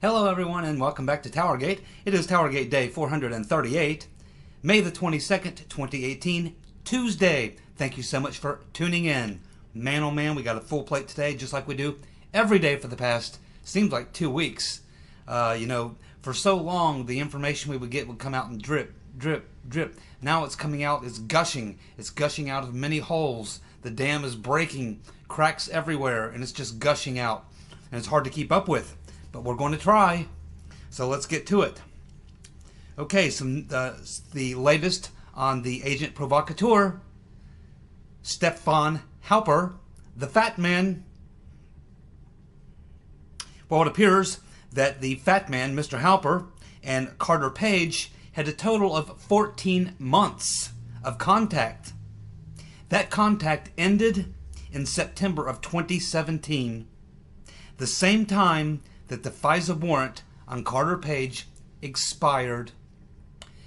Hello everyone and welcome back to TowerGate. It is TowerGate Day 438, May the 22nd, 2018, Tuesday. Thank you so much for tuning in. Man oh man, we got a full plate today just like we do every day for the past, seems like 2 weeks. For so long the information we would get would come out and drip, drip, drip. Now it's coming out, it's gushing. It's gushing out of many holes. The dam is breaking, cracks everywhere, and it's just gushing out. And it's hard to keep up with. But we're going to try, so let's get to it. Okay, the latest on the agent provocateur, Stefan Halper, the fat man. Well, it appears that the fat man, Mr. Halper, and Carter Page had a total of 14 months of contact. That contact ended in September of 2017, the same time that the FISA warrant on Carter Page expired.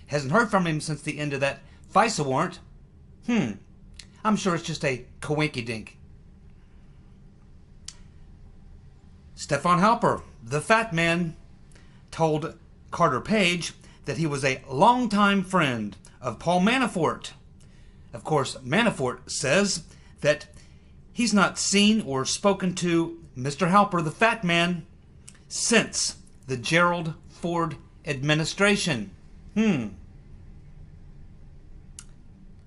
Hasn't heard from him since the end of that FISA warrant. I'm sure it's just a coinky-dink. Stefan Halper, the fat man, told Carter Page that he was a longtime friend of Paul Manafort. Of course, Manafort says that he's not seen or spoken to Mr. Halper, the fat man, since the Gerald Ford administration.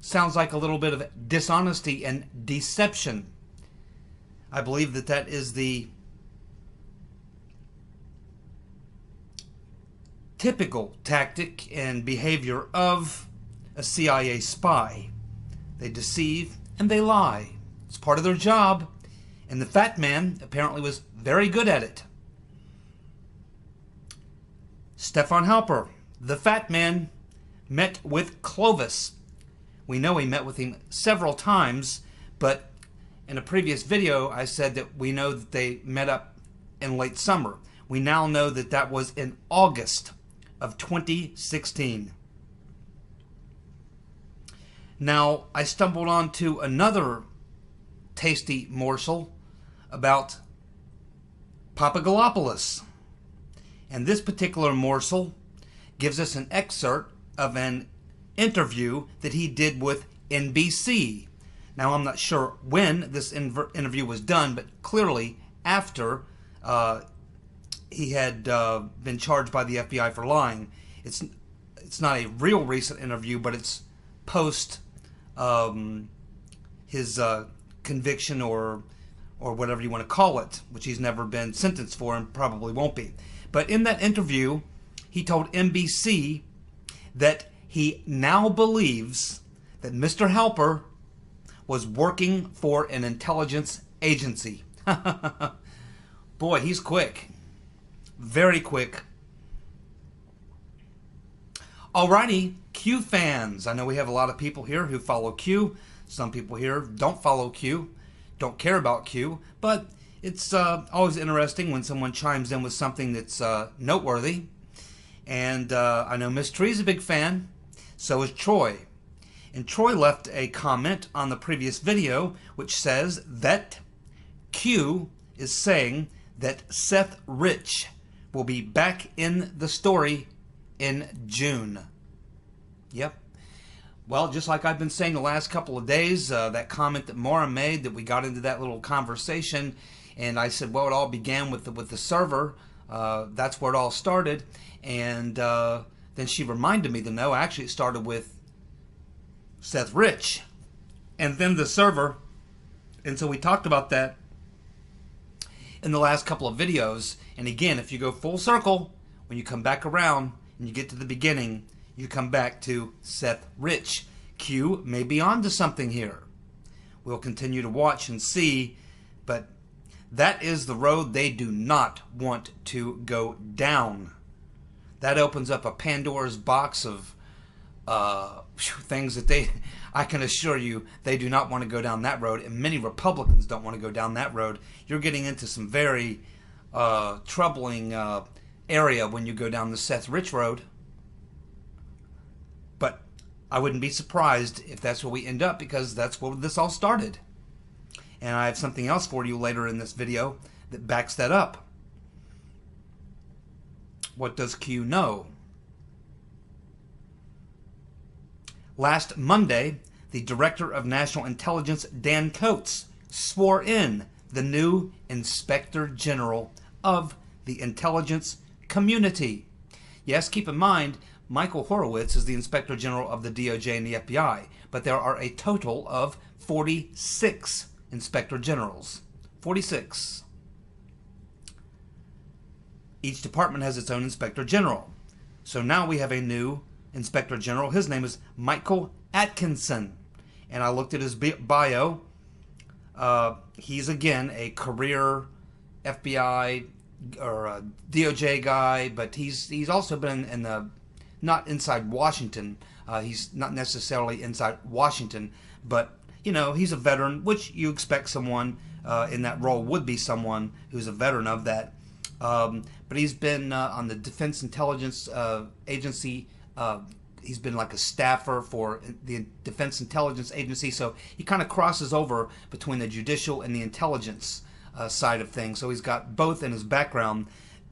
Sounds like a little bit of dishonesty and deception. I believe that that is the typical tactic and behavior of a CIA spy. They deceive and they lie. It's part of their job, and the fat man apparently was very good at it. Stefan Halper, the fat man, met with Clovis. We know he met with him several times, but in a previous video I said that we know that they met up in late summer. We now know that that was in August of 2016. Now, I stumbled onto another tasty morsel about Papagalopoulos. And this particular morsel gives us an excerpt of an interview that he did with NBC. Now, I'm not sure when this interview was done, but clearly after he had been charged by the FBI for lying. It's not a real recent interview, but it's post his conviction or whatever you want to call it, which he's never been sentenced for and probably won't be. But in that interview, he told NBC that he now believes that Mr. Halper was working for an intelligence agency. Boy, he's quick. Very quick. Alrighty, Q fans. I know we have a lot of people here who follow Q. Some people here don't follow Q, don't care about Q, but it's always interesting when someone chimes in with something that's noteworthy. And I know Miss Tree's a big fan. So is Troy. And Troy left a comment on the previous video which says that Q is saying that Seth Rich will be back in the story in June. Yep. Well, just like I've been saying the last couple of days, that comment that Maura made, that we got into that little conversation, and I said, well, it all began with the server. That's where it all started. And then she reminded me that no, actually it started with Seth Rich. And then the server. And so we talked about that in the last couple of videos. And again, if you go full circle, when you come back around and you get to the beginning, you come back to Seth Rich. Q may be on to something here. We'll continue to watch and see, but that is the road they do not want to go down. That opens up a Pandora's box of things that I can assure you, they do not want to go down that road, and many Republicans don't want to go down that road. You're getting into some very troubling area when you go down the Seth Rich road. But I wouldn't be surprised if that's where we end up, because that's where this all started. And I have something else for you later in this video that backs that up. What does Q know? Last Monday, the Director of National Intelligence, Dan Coats, swore in the new Inspector General of the intelligence community. Yes, keep in mind, Michael Horowitz is the Inspector General of the DOJ and the FBI, but there are a total of 46 Inspector Generals. 46. Each department has its own Inspector General. So now we have a new Inspector General. His name is Michael Atkinson. And I looked at his bio. He's, again, a career FBI or a DOJ guy, but he's also been in the, not inside Washington. He's not necessarily inside Washington, but, you know, he's a veteran, which you expect someone in that role would be someone who's a veteran of that. But he's been on the Defense Intelligence Agency. He's been like a staffer for the Defense Intelligence Agency, so he kind of crosses over between the judicial and the intelligence side of things. So he's got both in his background.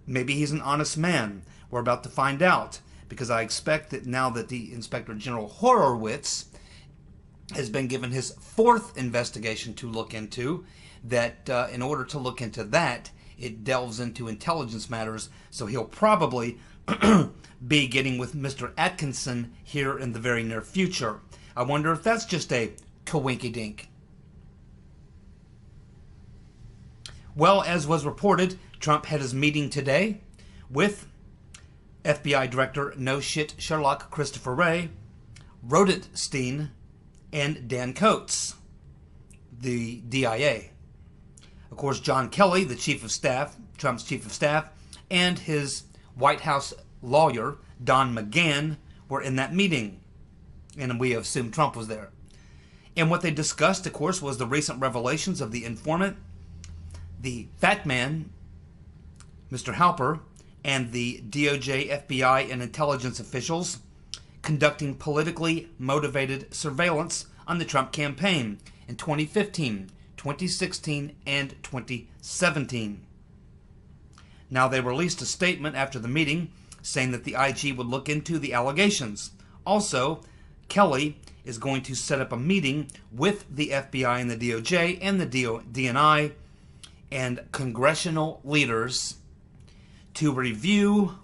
Maybe he's an honest man. We're about to find out, because I expect that now that the Inspector General Horowitz has been given his 4th investigation to look into, that in order to look into that, it delves into intelligence matters, so he'll probably be getting with Mr. Atkinson here in the very near future. I wonder if that's just a coinkydink. Well, as was reported, Trump had his meeting today with FBI Director No Shit Sherlock Christopher Wray, Rodenstein, and Dan Coats, the DIA. Of course, John Kelly, the chief of staff, Trump's chief of staff, and his White House lawyer, Don McGahn, were in that meeting. And we assume Trump was there. And what they discussed, of course, was the recent revelations of the informant, the fat man, Mr. Halper, and the DOJ, FBI, and intelligence officials conducting politically motivated surveillance on the Trump campaign in 2015, 2016, and 2017. Now, they released a statement after the meeting saying that the IG would look into the allegations. Also, Kelly is going to set up a meeting with the FBI and the DOJ and the DNI and congressional leaders to review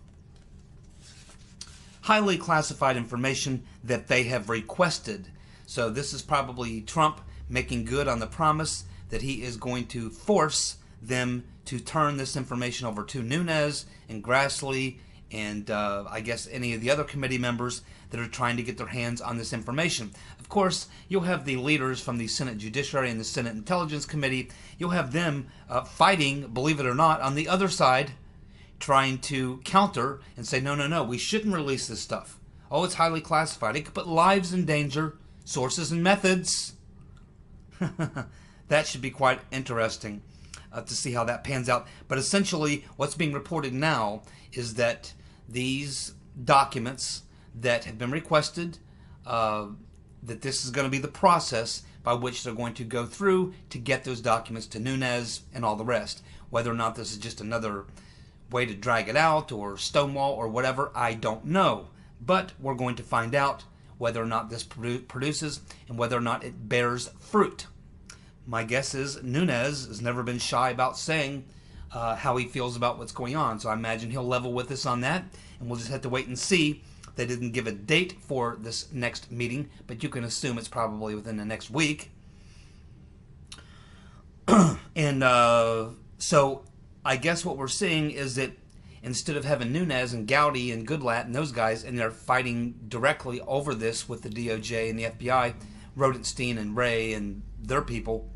highly classified information that they have requested. So this is probably Trump making good on the promise that he is going to force them to turn this information over to Nunes and Grassley and I guess any of the other committee members that are trying to get their hands on this information. Of course, you'll have the leaders from the Senate Judiciary and the Senate Intelligence Committee. You'll have them fighting, believe it or not, on the other side, trying to counter and say, no, no, no, we shouldn't release this stuff. Oh, it's highly classified. It could put lives in danger, sources and methods. That should be quite interesting to see how that pans out. But essentially, what's being reported now is that these documents that have been requested, that this is going to be the process by which they're going to go through to get those documents to Nunes and all the rest. Whether or not this is just another way to drag it out or stonewall or whatever, I don't know. But we're going to find out whether or not this produces and whether or not it bears fruit. My guess is Nunes has never been shy about saying how he feels about what's going on. So I imagine he'll level with us on that, and we'll just have to wait and see. They didn't give a date for this next meeting, but you can assume it's probably within the next week. And so I guess what we're seeing is that instead of having Nunes and Gowdy and Goodlatte and those guys, and they're fighting directly over this with the DOJ and the FBI, Rodenstein and Wray and their people,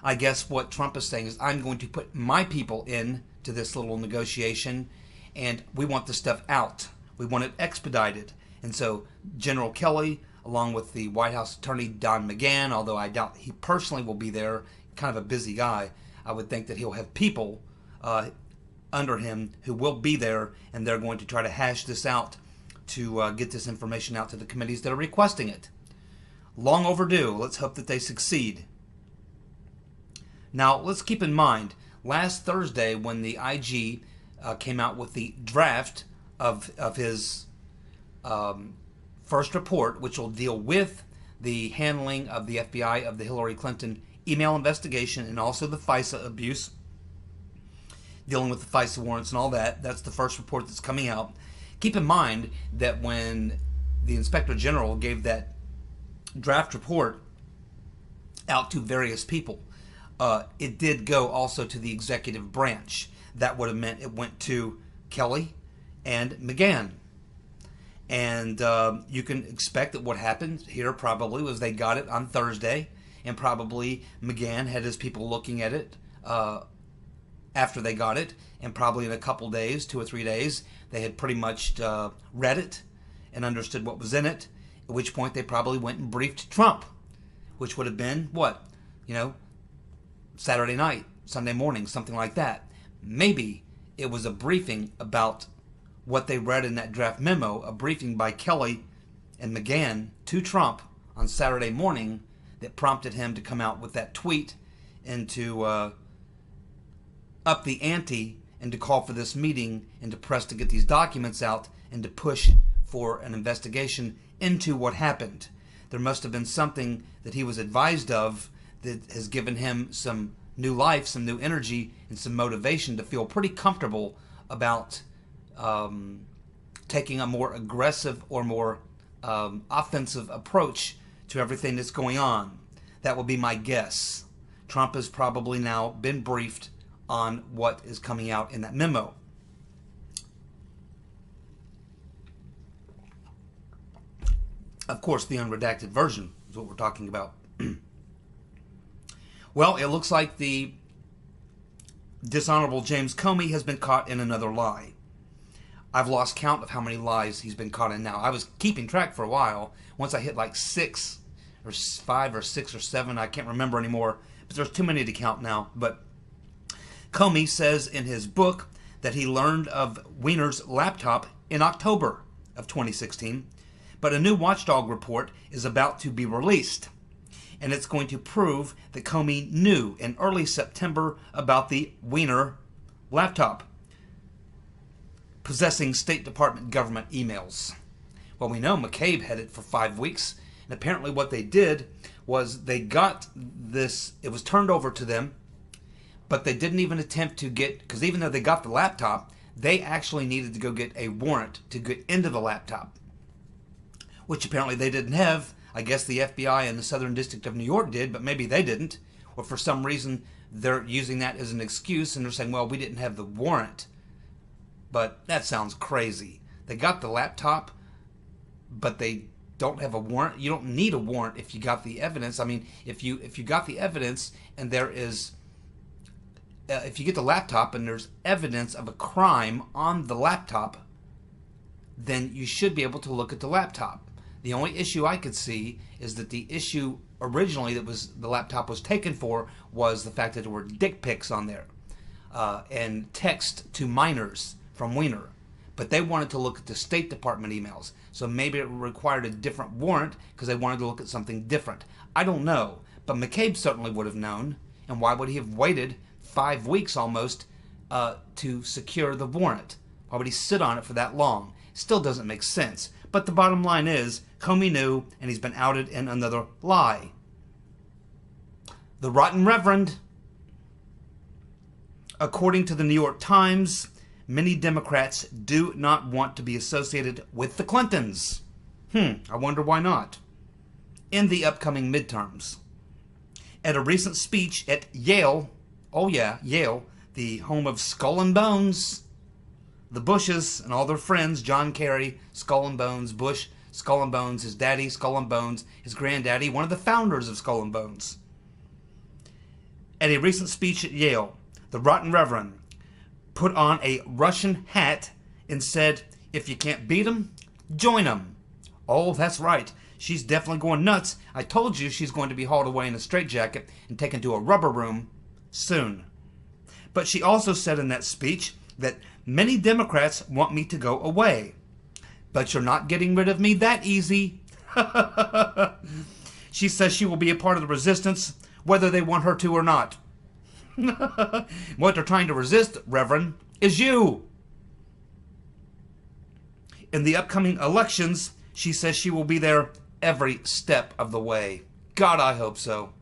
I guess what Trump is saying is, I'm going to put my people in to this little negotiation, and we want this stuff out. We want it expedited. And so General Kelly, along with the White House Attorney Don McGahn, although I doubt he personally will be there, kind of a busy guy, I would think that he'll have people under him who will be there, and they're going to try to hash this out to get this information out to the committees that are requesting it. Long overdue. Let's hope that they succeed. Now, let's keep in mind, last Thursday when the IG came out with the draft of his first report, which will deal with the handling of the FBI of the Hillary Clinton email investigation and also the FISA abuse, dealing with the FISA warrants and all that. That's the first report that's coming out. Keep in mind that when the Inspector General gave that draft report out to various people, it did go also to the executive branch. That would have meant it went to Kelly and McGahn. And you can expect that what happened here probably was they got it on Thursday, and probably McGahn had his people looking at it after they got it, and probably in a couple days, 2 or 3 days, they had pretty much read it and understood what was in it, at which point they probably went and briefed Trump, which would have been, what, Saturday night, Sunday morning, something like that. Maybe it was a briefing about what they read in that draft memo, a briefing by Kelly and McGahn to Trump on Saturday morning that prompted him to come out with that tweet and to up the ante and to call for this meeting and to press to get these documents out and to push for an investigation into what happened. There must have been something that he was advised of that has given him some new life, some new energy, and some motivation to feel pretty comfortable about taking a more aggressive or more offensive approach to everything that's going on. That would be my guess. Trump has probably now been briefed on what is coming out in that memo. Of course, the unredacted version is what we're talking about. Well, it looks like the dishonorable James Comey has been caught in another lie. I've lost count of how many lies he's been caught in now. I was keeping track for a while. Once I hit like 6 or 5 or 6 or 7, I can't remember anymore, but there's too many to count now. But Comey says in his book that he learned of Weiner's laptop in October of 2016, but a new watchdog report is about to be released, and it's going to prove that Comey knew in early September about the Weiner laptop possessing State Department government emails. Well, we know McCabe had it for 5 weeks, and apparently what they did was they got this, it was turned over to them, but they didn't even attempt to get, because even though they got the laptop, they actually needed to go get a warrant to get into the laptop, which apparently they didn't have. I guess the FBI and the Southern District of New York did, but maybe they didn't. Or for some reason, they're using that as an excuse, and they're saying, well, we didn't have the warrant. But that sounds crazy. They got the laptop, but they don't have a warrant. You don't need a warrant if you got the evidence. I mean, if you got the evidence and there is, if you get the laptop and there's evidence of a crime on the laptop, then you should be able to look at the laptop. The only issue I could see is that the issue originally that was the laptop was taken for was the fact that there were dick pics on there and text to minors from Weiner. But they wanted to look at the State Department emails. So maybe it required a different warrant because they wanted to look at something different. I don't know. But McCabe certainly would have known. And why would he have waited 5 weeks almost to secure the warrant? Why would he sit on it for that long? Still doesn't make sense. But the bottom line is, Comey knew, and he's been outed in another lie. The Rotten Reverend. According to the New York Times, many Democrats do not want to be associated with the Clintons. I wonder why not. In the upcoming midterms. At a recent speech at Yale, oh yeah, Yale, the home of Skull and Bones, the Bushes and all their friends, John Kerry, Skull and Bones, Bush, Skull and Bones, his daddy, Skull and Bones, his granddaddy, one of the founders of Skull and Bones. At a recent speech at Yale, the Rotten Reverend put on a Russian hat and said, if you can't beat 'em, join 'em. Oh, that's right. She's definitely going nuts. I told you she's going to be hauled away in a straitjacket and taken to a rubber room soon. But she also said in that speech that many Democrats want me to go away. But you're not getting rid of me that easy. She says she will be a part of the resistance, whether they want her to or not. What they're trying to resist, Reverend, is you. In the upcoming elections, she says she will be there every step of the way. God, I hope so.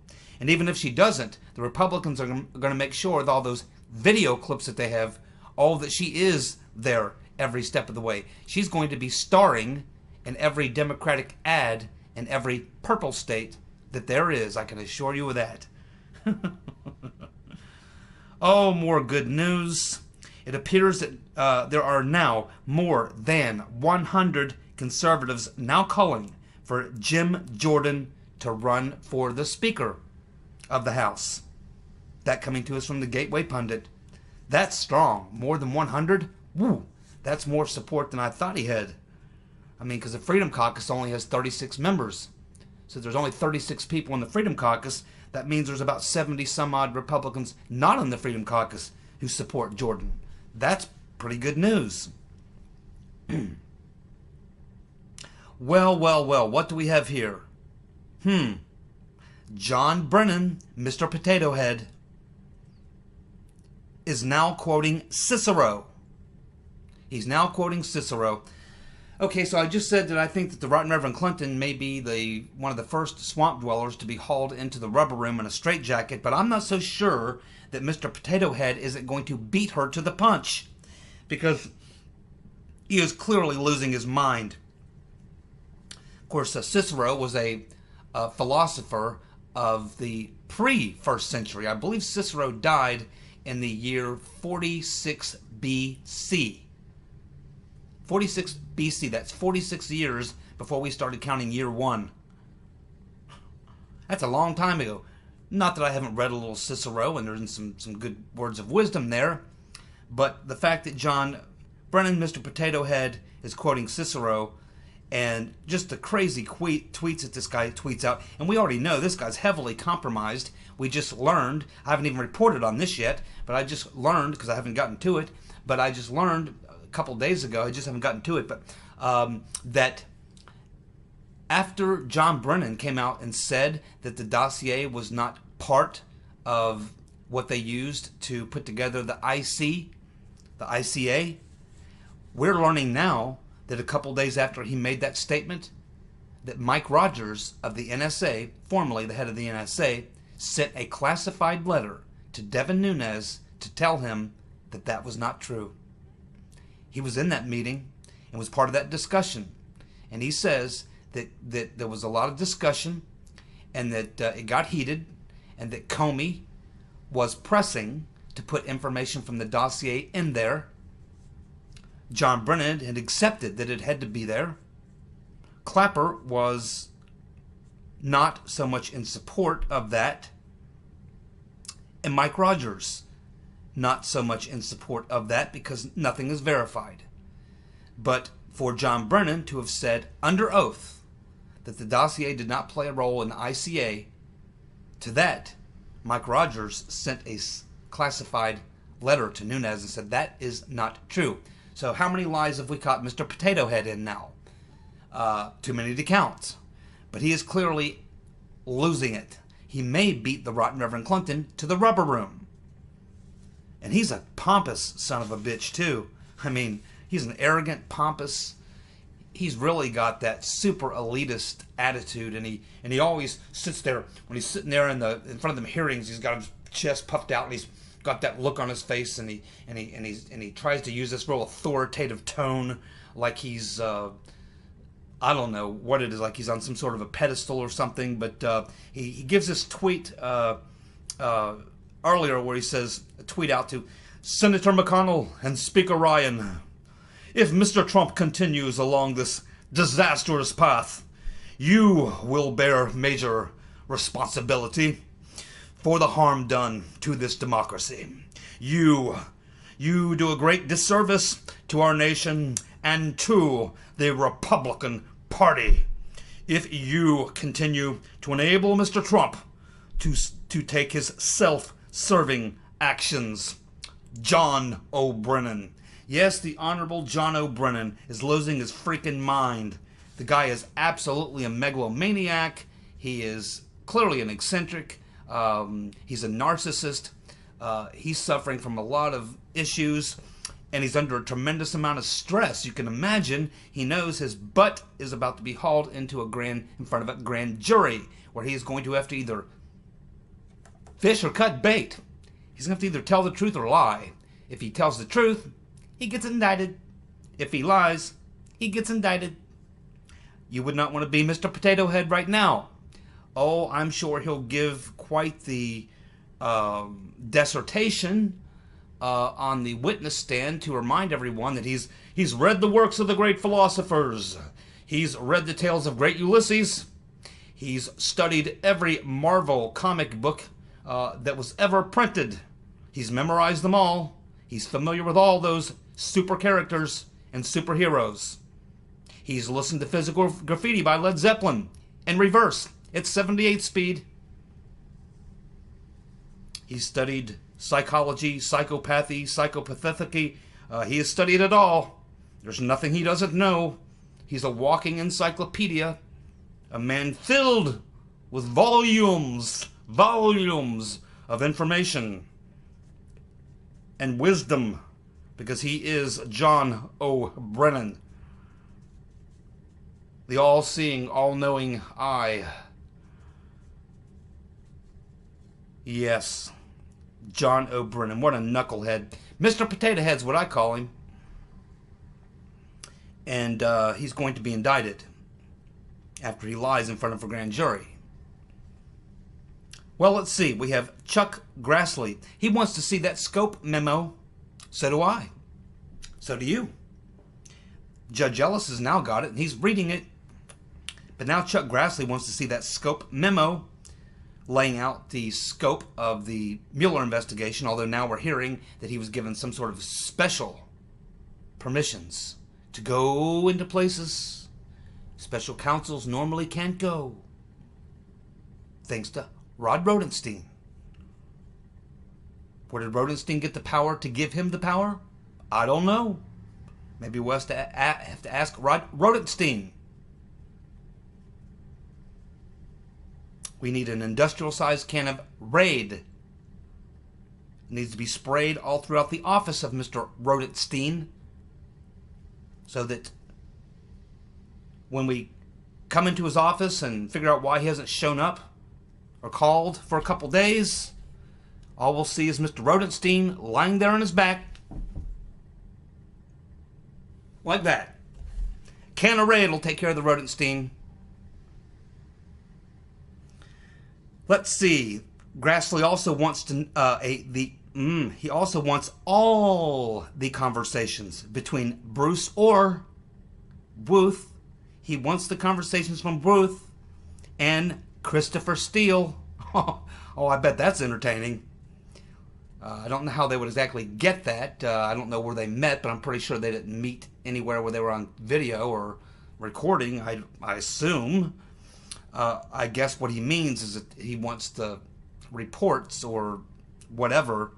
And even if she doesn't, the Republicans are going to make sure with all those video clips that they have, all that she is there every step of the way. She's going to be starring in every Democratic ad in every purple state that there is. I can assure you of that. Oh, more good news. It appears that there are now more than 100 conservatives now calling for Jim Jordan to run for the Speaker of the House. That coming to us from the Gateway Pundit. That's strong. More than 100? Woo! That's more support than I thought he had. I mean, because the Freedom Caucus only has 36 members. So there's only 36 people in the Freedom Caucus. That means there's about 70 some odd Republicans not in the Freedom Caucus who support Jordan. That's pretty good news. Well, what do we have here? John Brennan, Mr. Potato Head, is now quoting Cicero. He's now quoting Cicero. Okay, so I just said that I think that the Right Reverend Clinton may be one of the first swamp dwellers to be hauled into the rubber room in a straitjacket, but I'm not so sure that Mr. Potato Head isn't going to beat her to the punch, because he is clearly losing his mind. Of course, Cicero was a philosopher of the pre-first century. I believe Cicero died in the year 46 BC. 46 BC, that's 46 years before we started counting year one. That's a long time ago. Not that I haven't read a little Cicero, and there's some good words of wisdom there, but the fact that John Brennan, Mr. Potato Head, is quoting Cicero, and just the crazy tweets that this guy tweets out, and we already know this guy's heavily compromised. We just learned, I haven't even reported on this yet, but I just learned, because I haven't gotten to it, but I just learned a couple days ago, I just haven't gotten to it, but that after John Brennan came out and said that the dossier was not part of what they used to put together the ICA, we're learning now that a couple days after he made that statement, that Mike Rogers of the NSA, formerly the head of the NSA, sent a classified letter to Devin Nunes to tell him that that was not true. He was in that meeting and was part of that discussion. And he says that there was a lot of discussion, and that it got heated, and that Comey was pressing to put information from the dossier in there. John Brennan had accepted that it had to be there. Clapper was not so much in support of that. And Mike Rogers, not so much in support of that, because nothing is verified. But for John Brennan to have said under oath that the dossier did not play a role in the ICA, to that, Mike Rogers sent a classified letter to Nunes and said that is not true. So how many lies have we caught Mr. Potato Head in now? Too many to count. But he is clearly losing it. He may beat the Rotten Reverend Clinton to the rubber room. And he's a pompous son of a bitch, too. I mean, he's an arrogant, pompous. He's really got that super elitist attitude, and he always sits there when he's sitting there in front of the hearings. He's got his chest puffed out, and he's got that look on his face, and he tries to use this real authoritative tone, like he's I don't know what it is, like he's on some sort of a pedestal or something. But he gives this tweet earlier where he says, a tweet out to Senator McConnell and Speaker Ryan, if Mr. Trump continues along this disastrous path, you will bear major responsibility for the harm done to this democracy. You do a great disservice to our nation and to the Republican Party if you continue to enable Mr. Trump to take his self-serving actions. John O'Brennan. Yes, the Honorable John O'Brennan is losing his freaking mind. The guy is absolutely a megalomaniac. He is clearly an eccentric. He's a narcissist. He's suffering from a lot of issues. and he's under a tremendous amount of stress. You can imagine he knows his butt is about to be hauled into in front of a grand jury, where he is going to have to either fish or cut bait. He's going to have to either tell the truth or lie. If he tells the truth, he gets indicted. If he lies, he gets indicted. You would not want to be Mr. Potato Head right now. Oh, I'm sure he'll give quite the dissertation on the witness stand to remind everyone that he's read the works of the great philosophers. He's read the tales of great Ulysses. He's studied every Marvel comic book that was ever printed. He's memorized them all. He's familiar with all those super characters and superheroes. He's listened to Physical Graffiti by Led Zeppelin in reverse. It's 78 speed. He's studied psychology, psychopathy, psychopathy. He has studied it all. There's nothing he doesn't know. He's a walking encyclopedia. A man filled with volumes of information and wisdom, because he is John O. Brennan, the all-seeing, all-knowing eye. Yes, John O. Brennan. What a knucklehead. Mr. Potato Head's what I call him. And he's going to be indicted after he lies in front of a grand jury. Well, let's see. We have Chuck Grassley. He wants to see that scope memo. So do I. So do you. Judge Ellis has now got it, and he's reading it. But now Chuck Grassley wants to see that scope memo laying out the scope of the Mueller investigation, although now we're hearing that he was given some sort of special permissions to go into places special counsels normally can't go, thanks to Rodenstein. Where did Rodenstein get the power to give him the power? I don't know. Maybe we'll have to ask Rodenstein. We need an industrial-sized can of Raid. It needs to be sprayed all throughout the office of Mr. Rodenstein, so that when we come into his office and figure out why he hasn't shown up or called for a couple days, all we'll see is Mr. Rodenstein lying there on his back, like that. Can of Raid will take care of the Rodenstein. Let's see. Grassley also wants to he also wants all the conversations between Bruce or Booth. He wants the conversations from Booth and Christopher Steele. Oh, I bet that's entertaining. I don't know how they would exactly get that. I don't know where they met, but I'm pretty sure they didn't meet anywhere where they were on video or recording, I assume. I guess what he means is that he wants the reports or whatever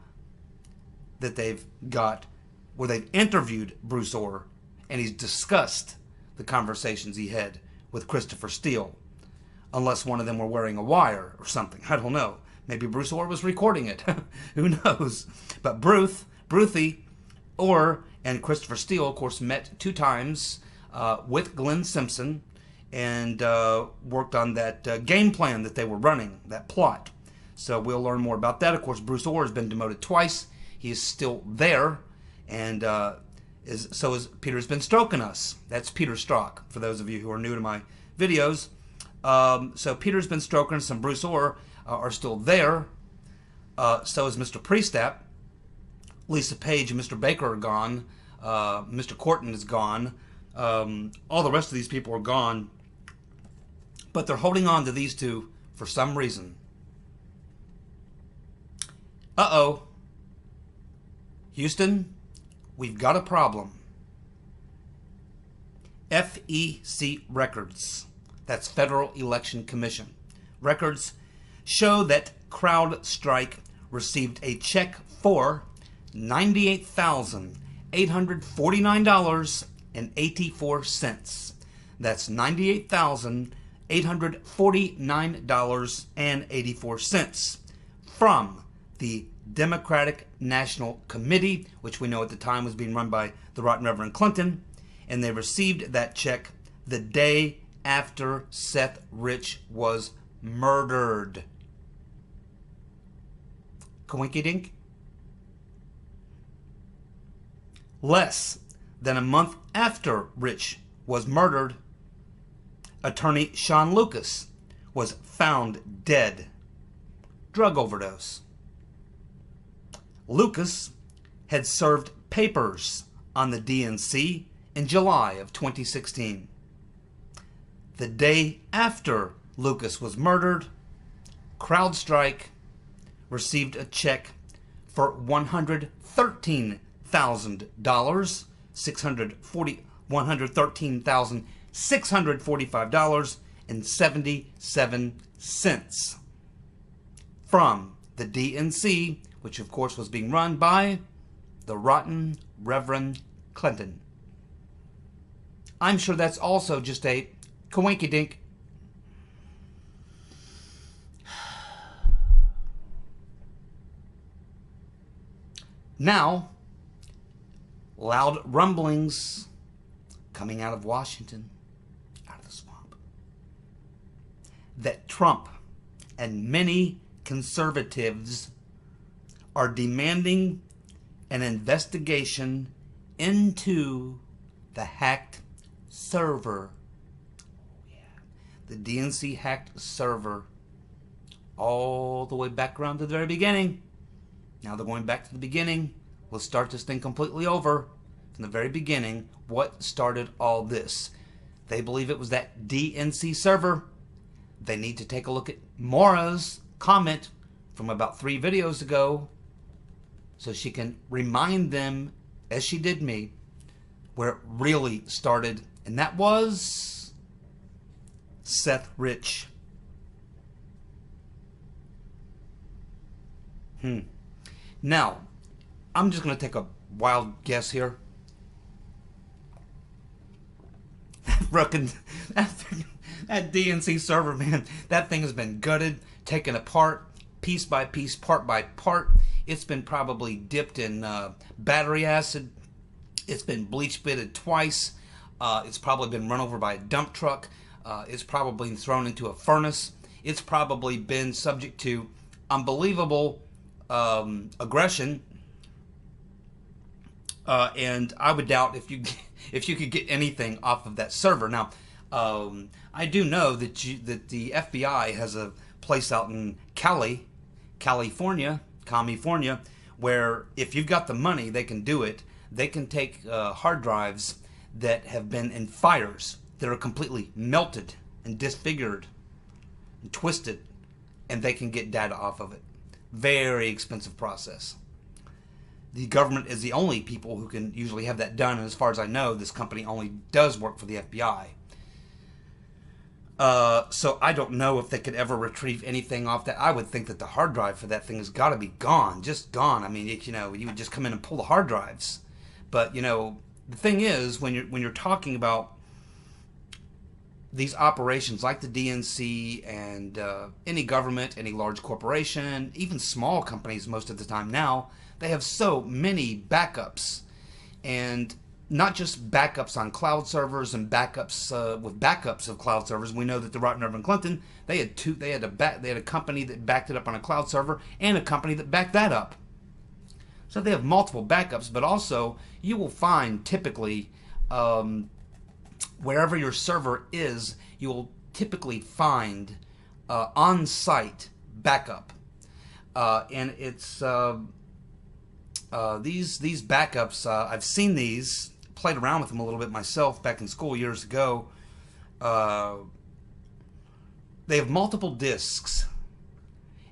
that they've got where they've interviewed Bruce Orr, and he's discussed the conversations he had with Christopher Steele. Unless one of them were wearing a wire or something. I don't know. Maybe Bruce Orr was recording it. Who knows? But Bruthie, Orr, and Christopher Steele, of course, met 2 times with Glenn Simpson and worked on that game plan that they were running, that plot. So we'll learn more about that. Of course, Bruce Orr has been demoted twice. He is still there, and so is Peter's been stroking us. That's Peter Strzok, for those of you who are new to my videos. So Peter's been stroking us, and Bruce Orr are still there. So is Mr. Priestap. Lisa Page and Mr. Baker are gone. Mr. Corton is gone. All the rest of these people are gone. But they're holding on to these 2 for some reason. Uh-oh. Houston, we've got a problem. FEC records, that's Federal Election Commission, records show that CrowdStrike received a check for $98,849.84. That's $98,849.84 from the Democratic National Committee, which we know at the time was being run by the Right Reverend Clinton, and they received that check the day after Seth Rich was murdered. Coinky-dink? Less than a month after Rich was murdered, attorney Sean Lucas was found dead. Drug overdose. Lucas had served papers on the DNC in July of 2016. The day after Lucas was murdered, CrowdStrike received a check for $113,000, $113,645.77 from the DNC, which of course was being run by the rotten Reverend Clinton. I'm sure that's also just a coinky-dink. Now, loud rumblings coming out of Washington, out of the swamp, that Trump and many conservatives are demanding an investigation into the hacked server. The DNC hacked server all the way back around to the very beginning. Now they're going back to the beginning. We'll start this thing completely over from the very beginning. What started all this? They believe it was that DNC server. They need to take a look at Maura's comment from about 3 videos ago so she can remind them, as she did me, where it really started. And that was Seth Rich. Now, I'm just going to take a wild guess here. That DNC server, man, that thing has been gutted, taken apart, piece by piece, part by part. It's been probably dipped in battery acid. It's been bleach bitted twice. It's probably been run over by a dump truck. It's probably been thrown into a furnace. It's probably been subject to unbelievable aggression, and I would doubt if you could get anything off of that server. Now, I do know that the FBI has a place out in California, where if you've got the money, they can do it. They can take hard drives that have been in fires that are completely melted and disfigured and twisted, and they can get data off of it. Very expensive process. The government is the only people who can usually have that done, and as far as I know, this company only does work for the FBI. So I don't know if they could ever retrieve anything off that. I would think that the hard drive for that thing has got to be gone, just gone. I mean, you would just come in and pull the hard drives. But the thing is, when you're talking about these operations like the DNC and any government, any large corporation, even small companies most of the time now, they have so many backups. And not just backups on cloud servers and backups with backups of cloud servers. We know that the Right Reverend Clinton, they had a company that backed it up on a cloud server and a company that backed that up. So they have multiple backups, but also you will find typically wherever your server is, you will typically find on-site backup, and it's these backups. I've seen these, played around with them a little bit myself back in school years ago. They have multiple disks,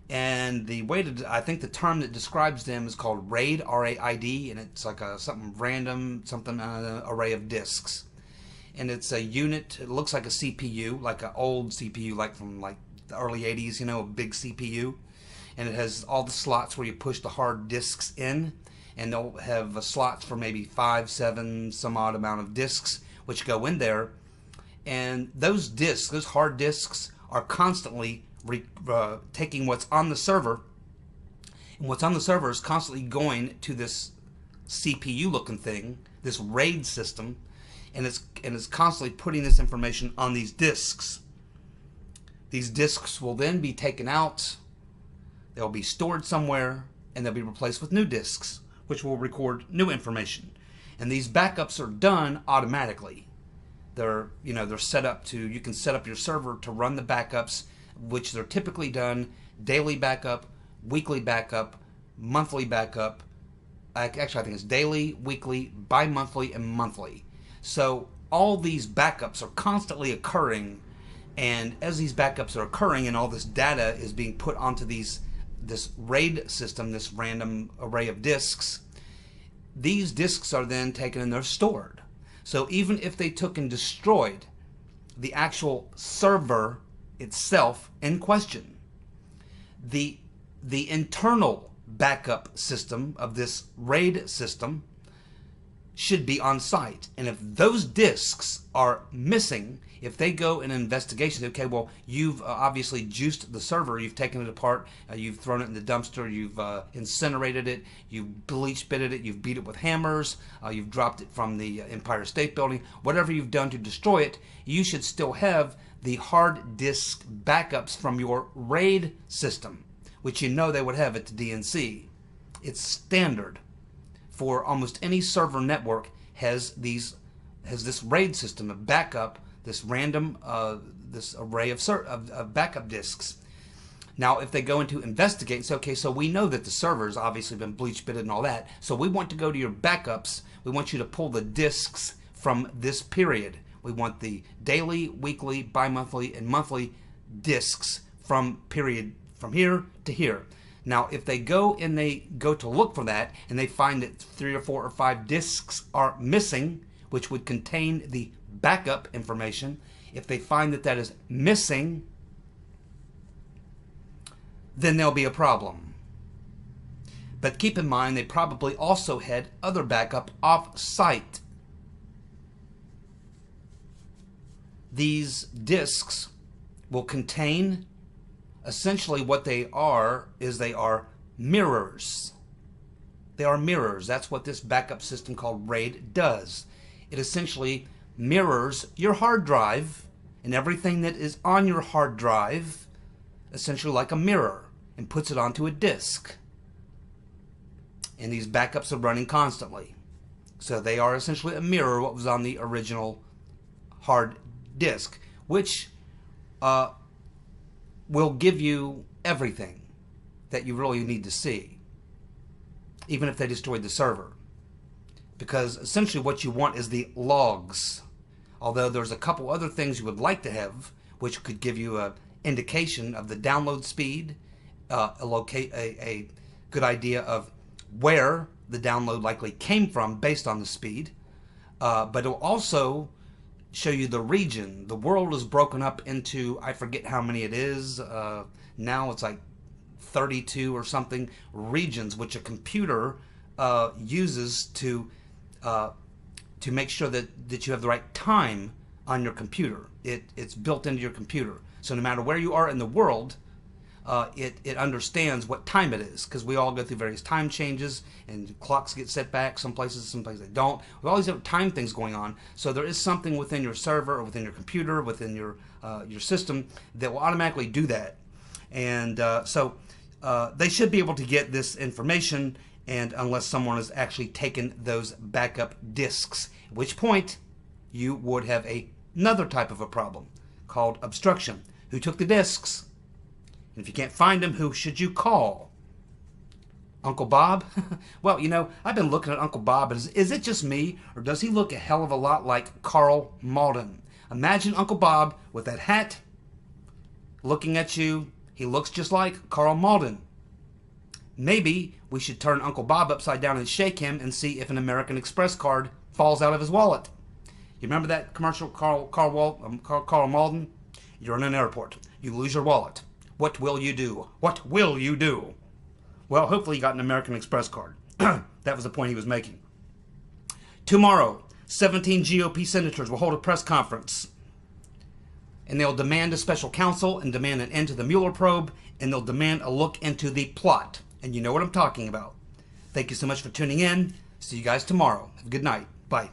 and the way to, I think the term that describes them is called RAID, R-A-I-D, and it's like something random, array of disks. And it's a unit, it looks like a CPU, like an old CPU, like from like the early 80s, a big CPU. And it has all the slots where you push the hard disks in, and they'll have slots for maybe 5, 7, some odd amount of disks, which go in there. And those disks, those hard disks, are constantly taking what's on the server And what's on the server is constantly going to this CPU looking thing, this RAID system, and it's constantly putting this information on these disks. These disks will then be taken out, they'll be stored somewhere, and they'll be replaced with new disks, which will record new information. And these backups are done automatically. They're set up to, you can set up your server to run the backups, which they're typically done daily backup, weekly backup, monthly backup. Actually, I think it's daily, weekly, bi-monthly, and monthly. So all these backups are constantly occurring, and as these backups are occurring and all this data is being put onto this RAID system, this random array of disks, these disks are then taken and they're stored. So even if they took and destroyed the actual server itself in question, the internal backup system of this RAID system should be on site. And if those disks are missing, if they go in an investigation, okay, well, you've obviously juiced the server, you've taken it apart, you've thrown it in the dumpster, you've incinerated it, you've bleach bitted it, you've beat it with hammers, you've dropped it from the Empire State Building, whatever you've done to destroy it, you should still have the hard disk backups from your RAID system, which you know they would have at the DNC. It's standard for almost any server network has this RAID system of backup, this random this array of backup disks. Now, if they go into investigate and say, okay, so we know that the server's obviously been bleach bitted and all that, so we want to go to your backups. We want you to pull the disks from this period. We want the daily, weekly, bi-monthly, and monthly disks from period from here to here. Now, if they go to look for that and they find that 3 or 4 or 5 disks are missing, which would contain the backup information, if they find that that is missing, then there'll be a problem. But keep in mind, they probably also had other backup off-site. These disks will contain, essentially what they are mirrors. They are mirrors. That's what this backup system called RAID does. It essentially mirrors your hard drive and everything that is on your hard drive, essentially like a mirror, and puts it onto a disk. And these backups are running constantly. So they are essentially a mirror of what was on the original hard disk, which will give you everything that you really need to see, even if they destroyed the server. Because essentially what you want is the logs. Although there's a couple other things you would like to have, which could give you an indication of the download speed, a good idea of where the download likely came from based on the speed, but it'll also show you the region. The world is broken up into, I forget how many it is, now it's like 32 or something regions, which a computer uses to make sure that you have the right time on your computer. It's built into your computer. So no matter where you are in the world, it understands what time it is, because we all go through various time changes and clocks get set back, some places they don't. We always have time things going on. So there is something within your server or within your computer, within your system that will automatically do that. And so they should be able to get this information, and unless someone has actually taken those backup disks, at which point you would have another type of a problem called obstruction. Who took the disks? And if you can't find them, who should you call? Uncle Bob? Well, you know, I've been looking at Uncle Bob, and is it just me, or does he look a hell of a lot like Carl Malden? Imagine Uncle Bob with that hat, looking at you. He looks just like Carl Malden. Maybe we should turn Uncle Bob upside down and shake him and see if an American Express card falls out of his wallet. You remember that commercial, Carl Malden? You're in an airport. You lose your wallet. What will you do? What will you do? Well, hopefully you got an American Express card. That was the point he was making. Tomorrow, 17 GOP senators will hold a press conference. And they'll demand a special counsel and demand an end to the Mueller probe, and they'll demand a look into the plot. and you know what I'm talking about. Thank you so much for tuning in. See you guys tomorrow. Have a good night. Bye.